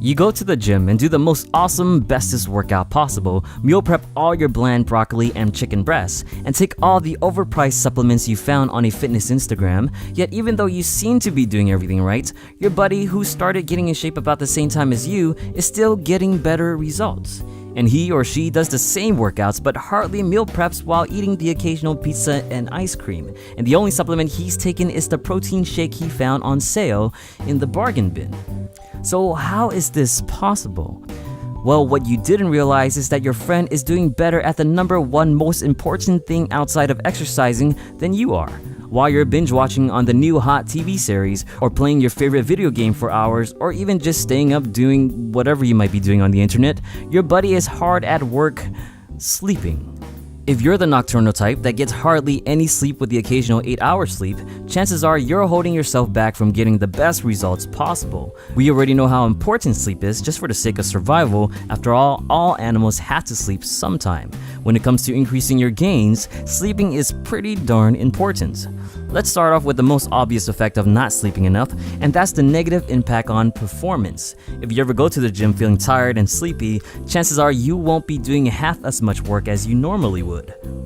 You go to the gym and do the most awesome, bestest workout possible, meal prep all your bland broccoli and chicken breasts, and take all the overpriced supplements you found on a fitness Instagram, yet even though you seem to be doing everything right, your buddy who started getting in shape about the same time as you is still getting better results. And he or she does the same workouts but hardly meal preps while eating the occasional pizza and ice cream, and the only supplement he's taken is the protein shake he found on sale in the bargain bin. So how is this possible? Well, what you didn't realize is that your friend is doing better at the number one most important thing outside of exercising than you are. While you're binge watching on the new hot TV series, or playing your favorite video game for hours, or even just staying up doing whatever you might be doing on the internet, your buddy is hard at work sleeping. If you're the nocturnal type that gets hardly any sleep with the occasional 8-hour sleep, chances are you're holding yourself back from getting the best results possible. We already know how important sleep is just for the sake of survival. After all animals have to sleep sometime. When it comes to increasing your gains, sleeping is pretty darn important. Let's start off with the most obvious effect of not sleeping enough, and that's the negative impact on performance. If you ever go to the gym feeling tired and sleepy, chances are you won't be doing half as much work as you normally would.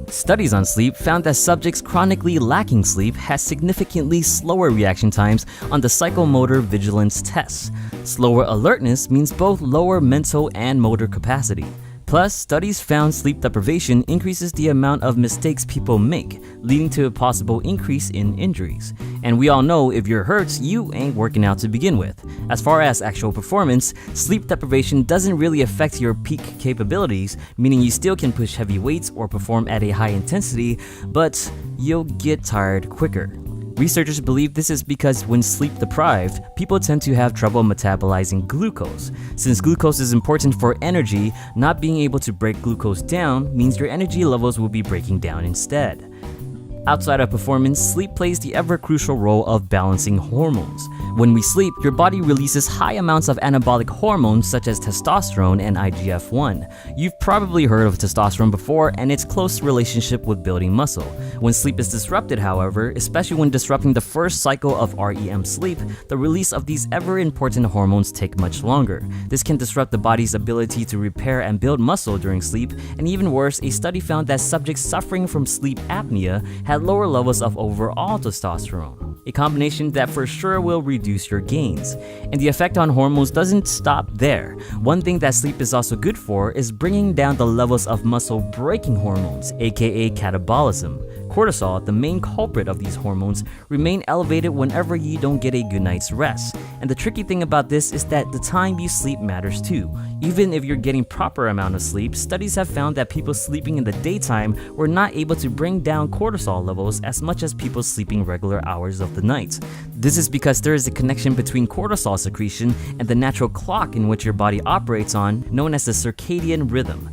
Studies on sleep found that subjects chronically lacking sleep had significantly slower reaction times on the psychomotor vigilance tests. Slower alertness means both lower mental and motor capacity. Plus, studies found sleep deprivation increases the amount of mistakes people make, leading to a possible increase in injuries. And we all know if you're hurt, you ain't working out to begin with. As far as actual performance, sleep deprivation doesn't really affect your peak capabilities, meaning you still can push heavy weights or perform at a high intensity, but you'll get tired quicker. Researchers believe this is because when sleep deprived, people tend to have trouble metabolizing glucose. Since glucose is important for energy, not being able to break glucose down means your energy levels will be breaking down instead. Outside of performance, sleep plays the ever-crucial role of balancing hormones. When we sleep, your body releases high amounts of anabolic hormones such as testosterone and IGF-1. You've probably heard of testosterone before and its close relationship with building muscle. When sleep is disrupted, however, especially when disrupting the first cycle of REM sleep, the release of these ever-important hormones take much longer. This can disrupt the body's ability to repair and build muscle during sleep, and even worse, a study found that subjects suffering from sleep apnea had lower levels of overall testosterone, a combination that for sure will reduce your gains. And the effect on hormones doesn't stop there. One thing that sleep is also good for is bringing down the levels of muscle-breaking hormones, aka catabolism. Cortisol, the main culprit of these hormones, remain elevated whenever you don't get a good night's rest. And the tricky thing about this is that the time you sleep matters too. Even if you're getting proper amount of sleep, studies have found that people sleeping in the daytime were not able to bring down cortisol levels as much as people sleeping regular hours of the night. This is because there is a connection between cortisol secretion and the natural clock in which your body operates on, known as the circadian rhythm.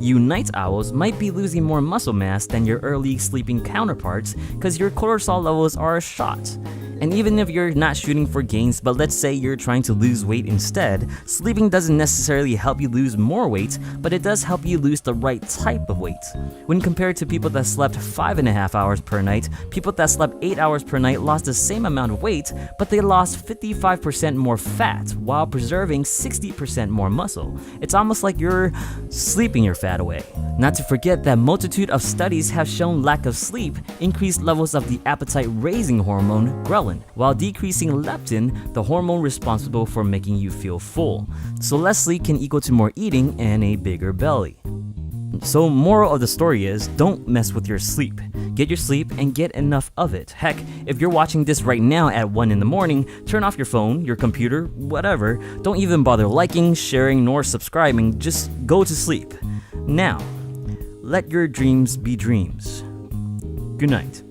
You night owls might be losing more muscle mass than your early sleeping counterparts because your cortisol levels are shot. And even if you're not shooting for gains, but let's say you're trying to lose weight instead, sleeping doesn't necessarily help you lose more weight, but it does help you lose the right type of weight. When compared to people that slept 5.5 hours per night, people that slept 8 hours per night lost the same amount of weight, but they lost 55% more fat while preserving 60% more muscle. It's almost like you're sleeping your fat away. Not to forget that multitude of studies have shown lack of sleep increased levels of the appetite-raising hormone ghrelin, while decreasing leptin, the hormone responsible for making you feel full. So less sleep can equal to more eating and a bigger belly. So moral of the story is, don't mess with your sleep. Get your sleep and get enough of it. Heck, if you're watching this right now at 1 in the morning, turn off your phone, your computer, whatever. Don't even bother liking, sharing, nor subscribing. Just go to sleep. Now, let your dreams be dreams. Good night.